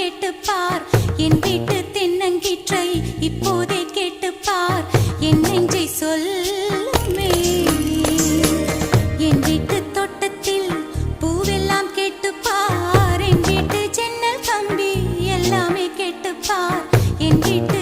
கேட்டுப்பார் என் வீட்டு தென்னங்கீற்றை இப்போதே கேட்டுப்பார் என் நெஞ்சை சொல்லுமே என் வீட்டு தோட்டத்தில் பூவெல்லாம் கேட்டுப்பார் என் வீட்டு ஜன்னல் கம்பி எல்லாமே கேட்டுப்பார் என் வீட்டு